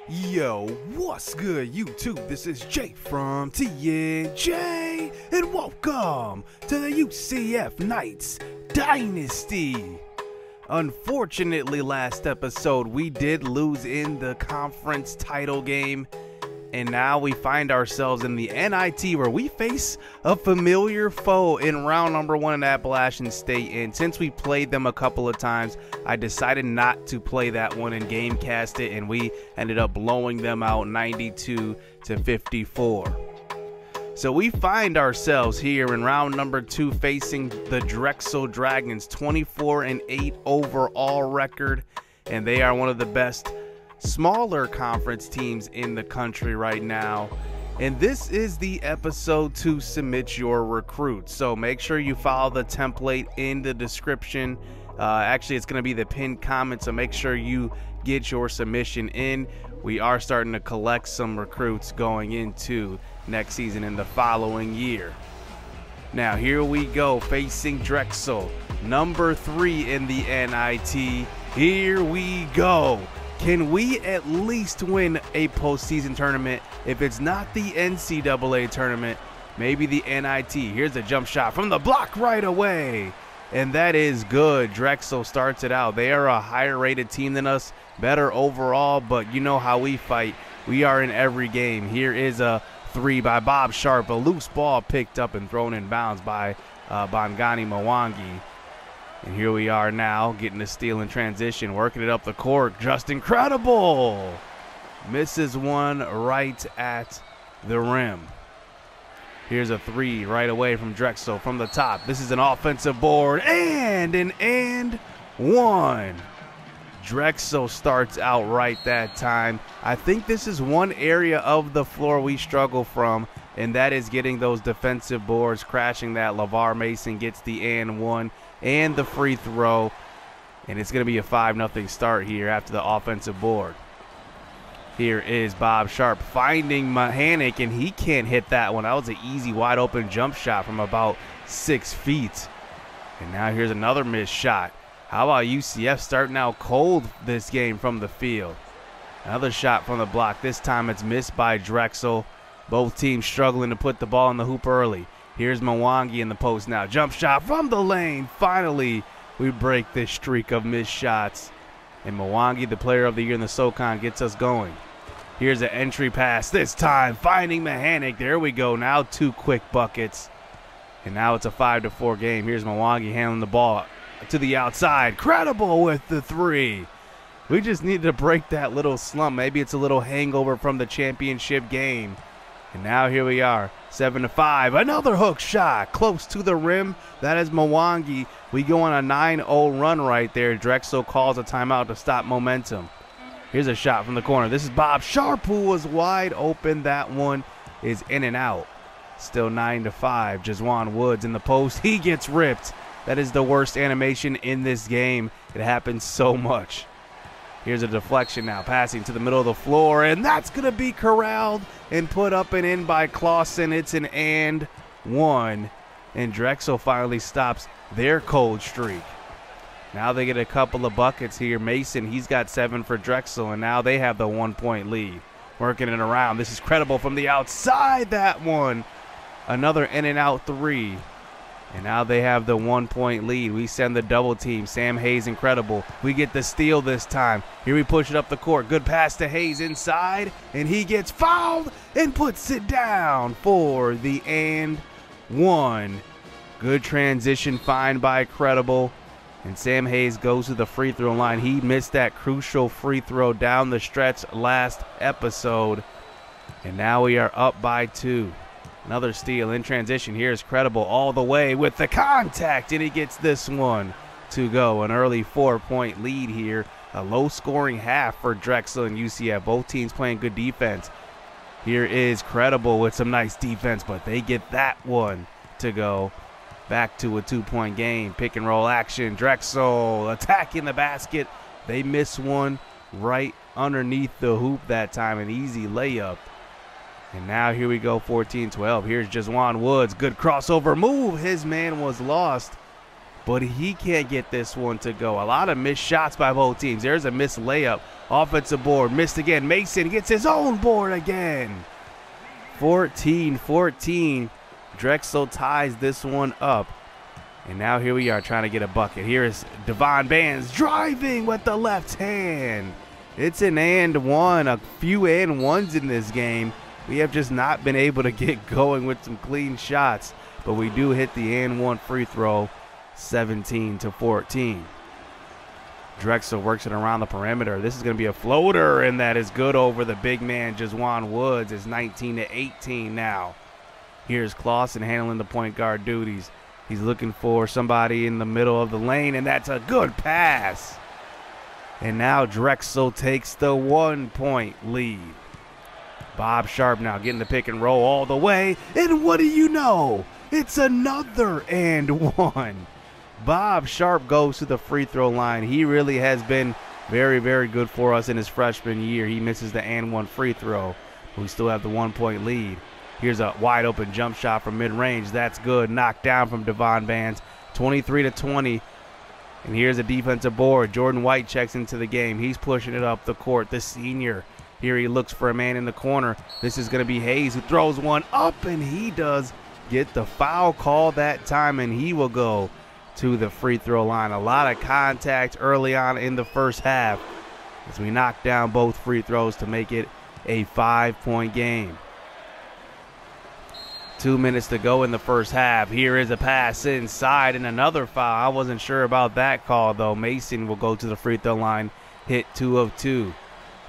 Yo, what's good YouTube? This is Jay from TNJ, and welcome to the UCF NIT Dynasty. Unfortunately, last episode we did lose in the conference title game, and now we find ourselves in the NIT where we face a familiar foe in round number 1 in Appalachian State. And since we played them a couple of times, I decided not to play that one and game cast it, and we ended up blowing them out 92-54. So we find ourselves here in round number 2 facing the Drexel Dragons, 24-8 overall record, and they are one of the best smaller conference teams in the country right now. And this is the episode to submit your recruits, so make sure you follow the template in the description. Actually, it's going to be the pinned comment, so make sure you get your submission in. We are starting to collect some recruits going into next season in the following year. Now here we go, facing Drexel, number 3 in the NIT. Here we go. Can we at least win a postseason tournament? If it's not the NCAA tournament, maybe the NIT. Here's a jump shot from the block right away, and that is good. Drexel starts it out. They are a higher rated team than us, better overall, but you know how we fight. We are in every game. Here is a 3 by Bob Sharp, a loose ball picked up and thrown in bounds by Bongani Mwangi. And here we are now, getting the steal in transition, working it up the court. Just incredible. Misses one right at the rim. Here's a 3 right away from Drexel from the top. This is an offensive board and an and one. Drexel starts out right that time. I think this is one area of the floor we struggle from, and that is getting those defensive boards, crashing that. LeVar Mason gets the and one and the free throw, and it's going to be a 5-0 start here after the offensive board. Here is Bob Sharp finding Mahanic, and he can't hit that one. That was an easy wide open jump shot from about 6 feet. And now here's another missed shot. How about UCF starting out cold this game from the field? Another shot from the block. This time it's missed by Drexel. Both teams struggling to put the ball in the hoop early. Here's Mwangi in the post now. Jump shot from the lane. Finally, we break this streak of missed shots. And Mwangi, the player of the year in the SOCON, gets us going. Here's an entry pass. This time finding Mahanic. There we go. Now 2 quick buckets. And now it's a 5-4 game. Here's Mwangi handling the ball to the outside. Credible with the 3. We just needed to break that little slump. Maybe it's a little hangover from the championship game. And now here we are, 7-5. Another hook shot close to the rim. That is Mwangi. We go on a 9-0 run right there. Drexel calls a timeout to stop momentum. Here's a shot from the corner. This is Bob Sharp, who was wide open. That one is in and out. Still 9-5. Jazwan Woods in the post. He gets ripped. That is the worst animation in this game. It happens so much. Here's a deflection now, passing to the middle of the floor, and that's going to be corralled and put up and in by Clausen. It's an and one, and Drexel finally stops their cold streak. Now they get a couple of buckets here. Mason, he's got 7 for Drexel, and now they have the 1-point lead. Working it around. This is credible from the outside. That one. Another in and out 3. And now they have the 1-point lead. We send the double team. Sam Hayes, incredible. We get the steal this time. Here we push it up the court. Good pass to Hayes inside, and he gets fouled and puts it down for the and one. Good transition find by Credible. And Sam Hayes goes to the free throw line. He missed that crucial free throw down the stretch last episode. And now we are up by 2. Another steal in transition. Here's Credible all the way with the contact, and he gets this one to go. An early 4-point lead here. A low-scoring half for Drexel and UCF. Both teams playing good defense. Here is Credible with some nice defense, but they get that one to go. Back to a 2-point game. Pick and roll action. Drexel attacking the basket. They miss one right underneath the hoop that time. An easy layup. And now here we go, 14-12. Here's Jazwan Woods. Good crossover move. His man was lost. but he can't get this one to go. A lot of missed shots by both teams. There's a missed layup. Offensive board, missed again. Mason gets his own board again. 14-14. Drexel ties this one up. And now here we are trying to get a bucket. Here is Devon Bands driving with the left hand. It's an and one, a few and ones in this game. We have just not been able to get going with some clean shots, but we do hit the and one free throw, 17-14. Drexel works it around the perimeter. This is going to be a floater, and that is good over the big man, Jazwan Woods. It's 19-18 now. Here's Clausen handling the point guard duties. He's looking for somebody in the middle of the lane, and that's a good pass. And now Drexel takes the 1-point lead. Bob Sharp now getting the pick and roll all the way. And what do you know? It's another and one. Bob Sharp goes to the free throw line. He really has been very, very good for us in his freshman year. He misses the and one free throw. We still have the 1-point lead. Here's a wide open jump shot from mid-range. That's good. Knocked down from Devon Bands. 23-20. And here's a defensive board. Jordan White checks into the game. He's pushing it up the court. The senior. Here he looks for a man in the corner. This is going to be Hayes who throws one up, and he does get the foul call that time, and he will go to the free throw line. A lot of contact early on in the first half as we knock down both free throws to make it a 5-point game. 2 minutes to go in the first half. Here is a pass inside and another foul. I wasn't sure about that call, though. Mason will go to the free throw line, hit 2 of 2.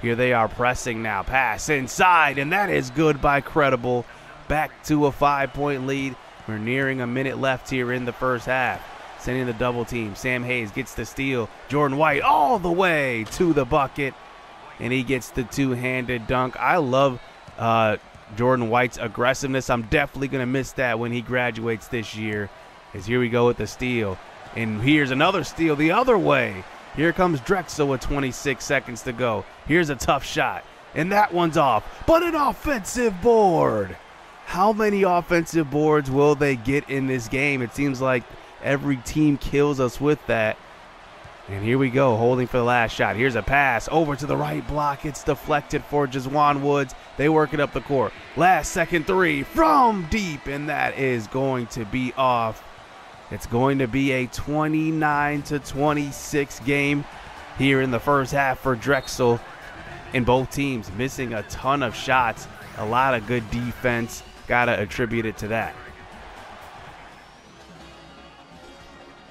Here they are pressing now. Pass inside, and that is good by Credible. Back to a 5-point lead. We're nearing a minute left here in the first half. Sending the double team. Sam Hayes gets the steal. Jordan White all the way to the bucket, and he gets the two-handed dunk. I love Jordan White's aggressiveness. I'm definitely going to miss that when he graduates this year. As here we go with the steal. And here's another steal the other way. Here comes Drexel with 26 seconds to go. Here's a tough shot. And that one's off. But an offensive board. How many offensive boards will they get in this game? It seems like every team kills us with that. And here we go, holding for the last shot. Here's a pass over to the right block. It's deflected for Jazwan Woods. They work it up the court. Last second three from deep, and that is going to be off. It's going to be a 29-26 game here in the first half for Drexel. And both teams missing a ton of shots. A lot of good defense. Got to attribute it to that.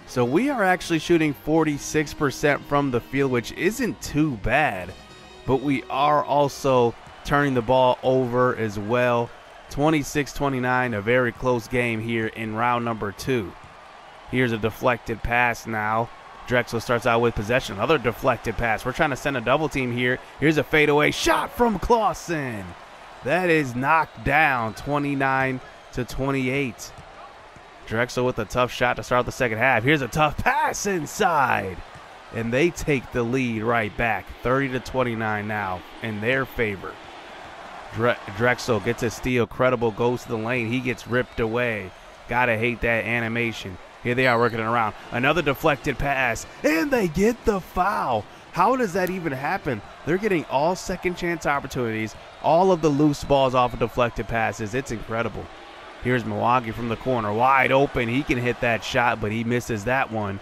So we are actually shooting 46% from the field, which isn't too bad, but we are also turning the ball over as well. 26-29, a very close game here in round number 2. Here's a deflected pass now. Drexel starts out with possession. Another deflected pass. We're trying to send a double team here. Here's a fadeaway shot from Clausen. That is knocked down, 29-28. Drexel with a tough shot to start the second half. Here's a tough pass inside. And they take the lead right back. 30-29 now in their favor. Drexel gets a steal. Credible goes to the lane. He gets ripped away. Gotta hate that animation. Here they are working it around. Another deflected pass. And they get the foul. How does that even happen? They're getting all second chance opportunities. All of the loose balls off of deflected passes. It's incredible. Here's Milwaukee from the corner, wide open. He can hit that shot, but he misses that one.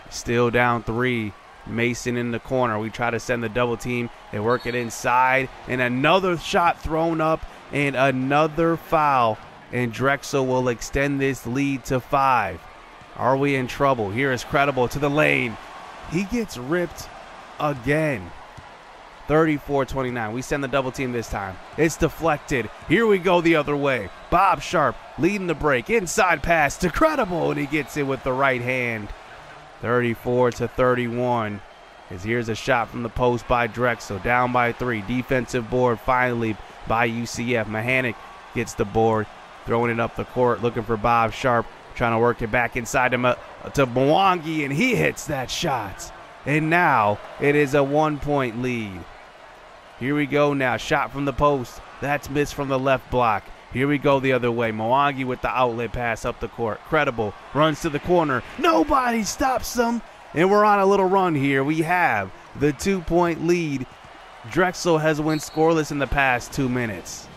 Still down 3. Mason in the corner. We try to send the double team. They work it inside, and another shot thrown up, and another foul. And Drexel will extend this lead to 5. Are we in trouble? Here is Credible to the lane. He gets ripped again. 34-29. We send the double team this time. It's deflected. Here we go the other way. Bob Sharp leading the break. Inside pass to Credible, and he gets it with the right hand. 34-31. As here's a shot from the post by Drexel. Down by 3. Defensive board finally by UCF. Mahanic gets the board. Throwing it up the court. Looking for Bob Sharp. Trying to work it back inside to Mwangi, and he hits that shot. And now it is a 1-point lead. Here we go now. Shot from the post. That's missed from the left block. Here we go the other way. Mwangi with the outlet pass up the court. Credible runs to the corner. Nobody stops him. And we're on a little run here. We have the 2-point lead. Drexel has went scoreless in the past 2 minutes.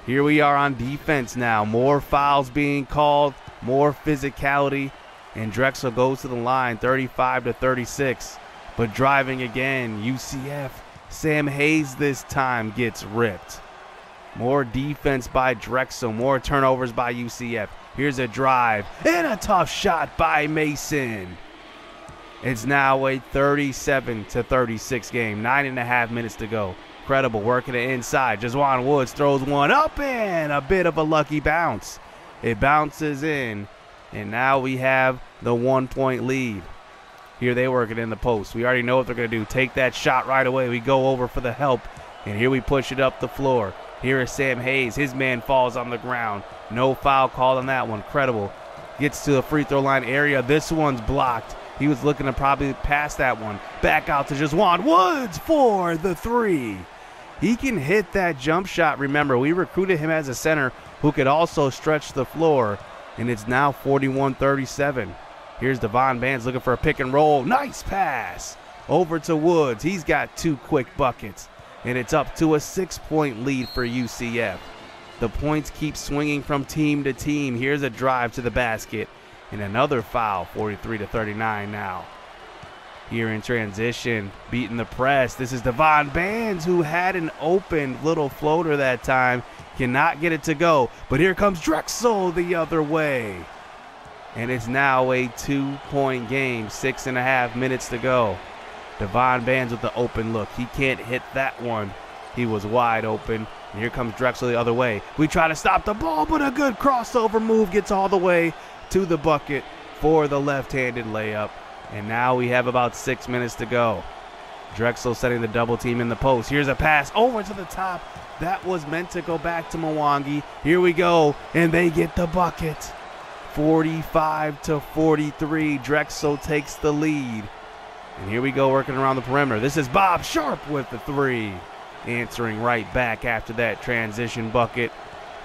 Here we are on defense now. More fouls being called, more physicality. And Drexel goes to the line 35-36. But driving again, UCF. Sam Hayes this time gets ripped. More defense by Drexel, more turnovers by UCF. Here's a drive and a tough shot by Mason. It's now a 37-36 game, 9.5 minutes to go. Credible working it inside. Jawan Woods throws one up and a bit of a lucky bounce. It bounces in, and now we have the 1-point lead. Here they work it in the post. We already know what they're going to do. Take that shot right away. We go over for the help, and here we push it up the floor. Here is Sam Hayes. His man falls on the ground. No foul called on that one. Credible gets to the free throw line area. This one's blocked. He was looking to probably pass that one. Back out to Jawan Woods for the 3. He can hit that jump shot. Remember, we recruited him as a center who could also stretch the floor, and it's now 41-37. Here's Devon Bands looking for a pick and roll. Nice pass over to Woods. He's got 2 quick buckets. And it's up to a 6-point lead for UCF. The points keep swinging from team to team. Here's a drive to the basket. And another foul, 43-39 now. Here in transition, beating the press. This is Devon Bands, who had an open little floater that time. Cannot get it to go. But here comes Drexel the other way. And it's now a 2-point game, 6.5 minutes to go. Devon Bands with the open look. He can't hit that one. He was wide open. And here comes Drexel the other way. We try to stop the ball, but a good crossover move gets all the way to the bucket for the left-handed layup. And now we have about 6 minutes to go. Drexel setting the double team in the post. Here's a pass over to the top. That was meant to go back to Mwangi. Here we go, and they get the bucket. 45-43. Drexel takes the lead. And here we go working around the perimeter. This is Bob Sharp with the 3. Answering right back after that transition bucket.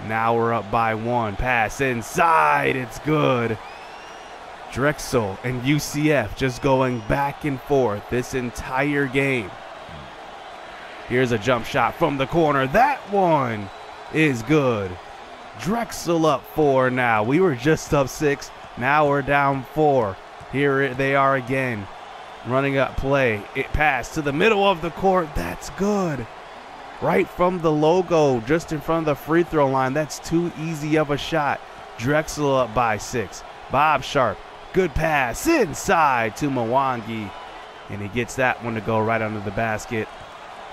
Now we're up by 1. Pass inside. It's good. Drexel and UCF just going back and forth this entire game. Here's a jump shot from the corner. That one is good. Drexel up 4 now. We were just up 6. Now we're down 4. Here they are again. Running up play. It passed to the middle of the court. That's good. Right from the logo, just in front of the free throw line. That's too easy of a shot. Drexel up by 6. Bob Sharp. Good pass inside to Mwangi. And he gets that one to go right under the basket.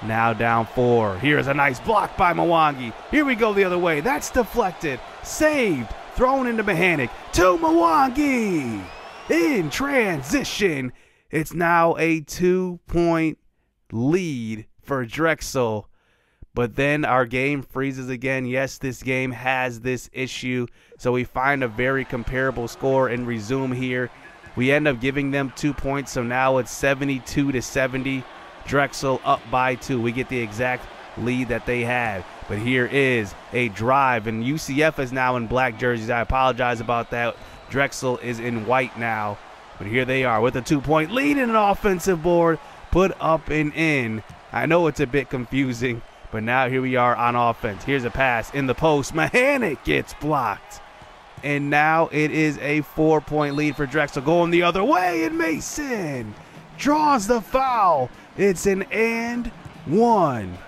Now down 4. Here's a nice block by Mwangi. Here we go the other way. That's deflected. Saved. Thrown into Mahanic. To Mwangi. In transition. It's now a 2-point lead for Drexel. But then our game freezes again. Yes, this game has this issue. So we find a very comparable score and resume here. We end up giving them 2 points. So now it's 72-70. Drexel up by 2. We get the exact lead that they had. But here is a drive. And UCF is now in black jerseys. I apologize about that. Drexel is in white now. But here they are with a 2-point lead and an offensive board put up and in. I know it's a bit confusing, but now here we are on offense. Here's a pass in the post. Mahanic gets blocked. And now it is a 4-point lead for Drexel. Going the other way, and Mason draws the foul. It's an and 1.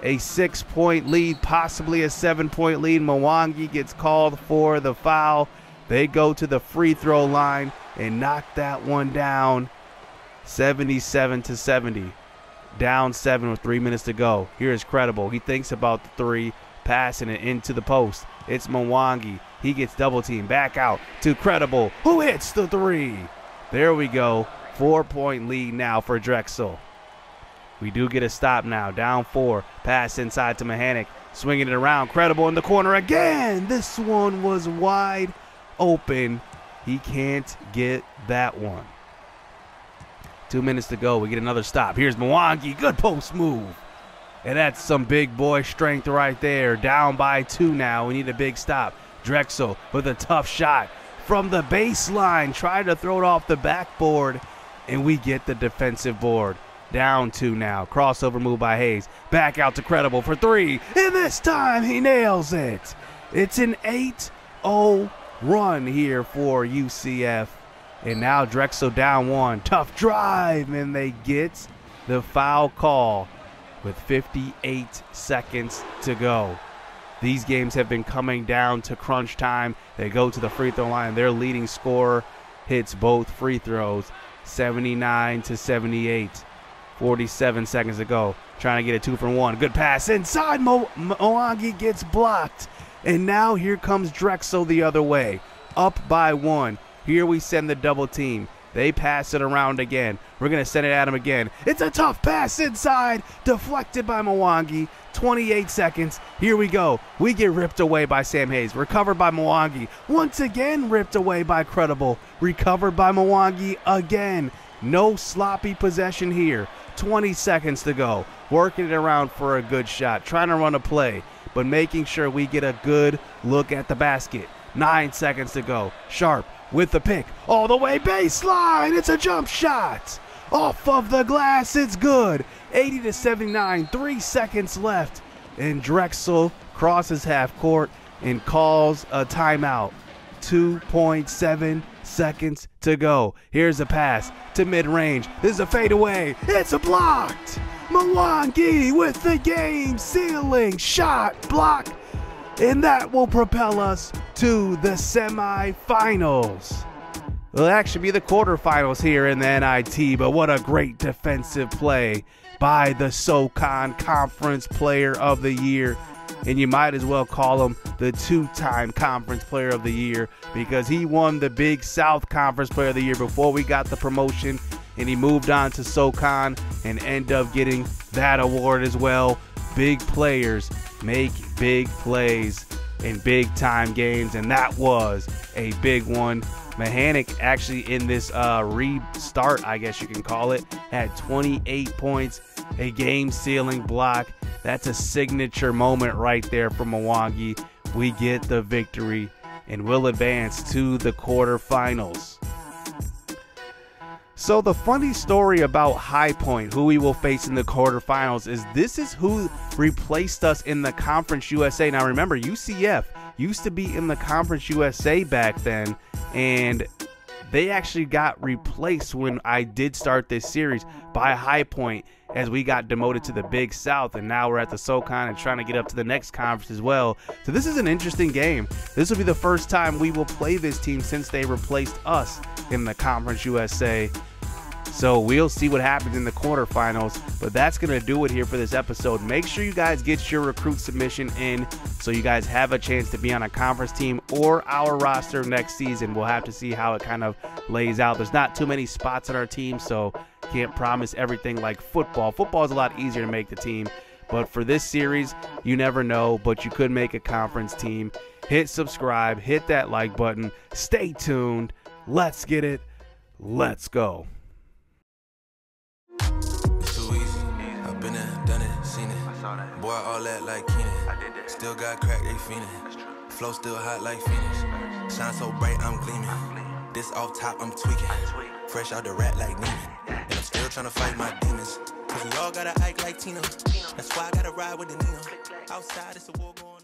A 6-point lead, possibly a 7-point lead. Mwangi gets called for the foul. They go to the free throw line and knock that one down. 77-70. Down 7 with 3 minutes to go. Here's Credible. He thinks about the 3, passing it into the post. It's Mwangi. He gets double teamed. Back out to Credible, who hits the 3. There we go. 4-point lead now for Drexel. We do get a stop now. Down 4. Pass inside to Mahanic. Swinging it around. Credible in the corner again. This one was wide open. He can't get that one. 2 minutes to go. We get another stop. Here's Mwangi. Good post move. And that's some big boy strength right there. Down by 2 now. We need a big stop. Drexel with a tough shot from the baseline. Tried to throw it off the backboard, and we get the defensive board. Down 2 now. Crossover move by Hayes. Back out to Credible for 3. And this time he nails it. It's an 8-0 run here for UCF. And now Drexel down 1. Tough drive, and they get the foul call with 58 seconds to go. These games have been coming down to crunch time. They go to the free throw line. Their leading scorer hits both free throws, 79-78. 47 seconds to go. Trying to get a 2 for 1. Good pass inside. Mwangi gets blocked. And now here comes Drexel the other way. Up by 1. Here we send the double team. They pass it around again. We're going to send it at him again. It's a tough pass inside. Deflected by Mwangi. 28 seconds. Here we go. We get ripped away by Sam Hayes. Recovered by Mwangi. Once again ripped away by Credible. Recovered by Mwangi again. No sloppy possession here. 20 seconds to go. Working it around for a good shot. Trying to run a play, but making sure we get a good look at the basket. 9 seconds to go. Sharp with the pick. All the way baseline. It's a jump shot. Off of the glass. It's good. 80-79. 3 seconds left. And Drexel crosses half court and calls a timeout. 2.7 seconds to go. Here's a pass to mid-range. This is a fadeaway. It's a blocked. Mwangi with the game-sealing shot block. And that will propel us to the semifinals. It'll actually be the quarterfinals here in the NIT, but what a great defensive play by the SOCON Conference Player of the Year. And you might as well call him the 2-time Conference Player of the Year, because he won the Big South Conference Player of the Year before we got the promotion, and he moved on to SOCON and ended up getting that award as well. Big players make big plays in big-time games, and that was a big one. Mahanic actually in this restart, I guess you can call it, had 28 points, a game-sealing block. That's a signature moment right there from Mwangi. We get the victory and will advance to the quarterfinals. So the funny story about High Point, who we will face in the quarterfinals, is this is who replaced us in the Conference USA. Now remember, UCF used to be in the Conference USA back then, and they actually got replaced when I did start this series by High Point, as we got demoted to the Big South, and now we're at the SOCON and trying to get up to the next conference as well. So this is an interesting game. This will be the first time we will play this team since they replaced us in the Conference USA. So we'll see what happens in the quarterfinals, but that's going to do it here for this episode. Make sure you guys get your recruit submission in so you guys have a chance to be on a conference team or our roster next season. We'll have to see how it kind of lays out. There's not too many spots on our team, so can't promise everything like football. Football is a lot easier to make the team, but for this series, you never know, but you could make a conference team. Hit subscribe, hit that like button, stay tuned. Let's get it. Let's go. Been there, done it, seen it. Boy, all that like Keenan. Still got crack, they fiendin'. Flow still hot like Phoenix. Shine so bright, I'm gleaming. This off top, I'm tweaking. Fresh out the rat like Neiman. And I'm still trying to fight my demons. Cause we all gotta act like Tina. That's why I gotta ride with the Nina. Outside, it's a war going on.